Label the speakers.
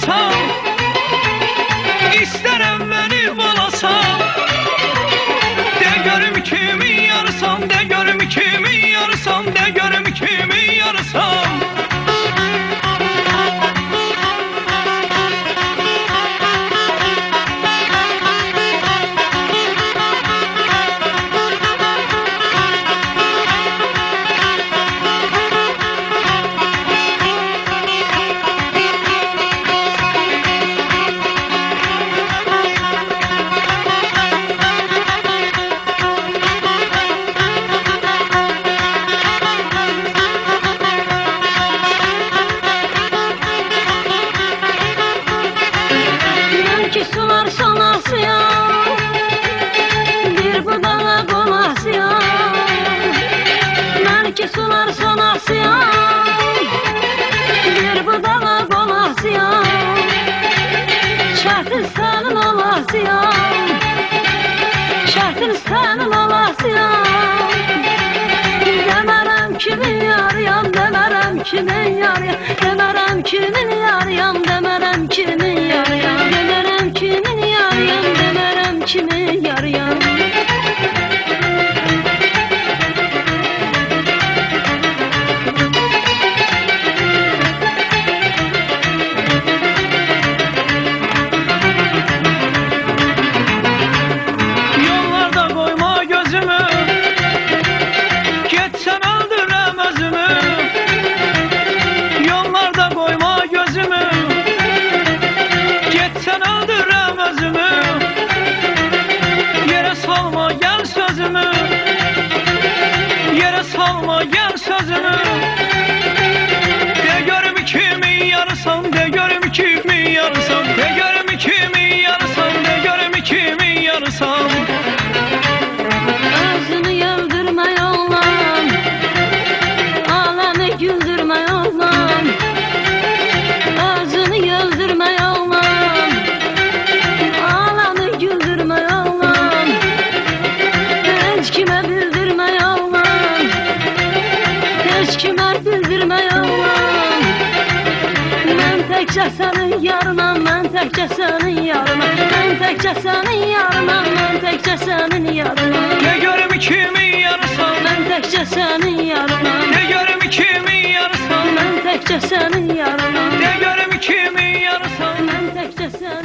Speaker 1: yarasan, İstərəm məni balasan. De görüm kimi yarsan, de görüm kimi yarsan, de görüm kimi yarsan.
Speaker 2: Sular sonasıyam, bir budağa qolasıyam. Mən ki sular sonasıyam, bir budağa qolasıyam. Şərtin sənin olasıyam, şərtin sənin olasıyam. Demərəm kimin yarıyam, demərəm kimin yarıyam, demərəm kimin yarıyam, demərəm kimin yarıyam, demərəm kimin yarıyam, demərəm kimin yarıyam.
Speaker 1: Yollarda koyma gözümü, geçsen öldürem özümü. Yollarda koyma gözümü, geçsen öldürem özümü. Yere salma gel sözümü, yere salma gel sözümü. De görüm kimi yarsan, de görüm kimi yarsan, de görüm kimi yarsan, de görüm kimi yarsan.
Speaker 2: Özünü yıldırma yollan, alemi güldürme yollan. Özünü yıldırma yollan, alemi güldürme yollan. Hiç kime bildirme yollan, hiç kime bildirme yollan. Mən təkcə sənin yarınam, mən təkcə sənin yarınam, mən təkcə sənin yarınam, mən təkcə sənin yarınam.
Speaker 1: De görüm kimi yarsan,
Speaker 2: Mən təkcə sənin yarınam,
Speaker 1: de görüm kimi yarsan,
Speaker 2: mən təkcə sənin yarınam,
Speaker 1: de görüm kimi yarsan.
Speaker 2: mən təkcə sənin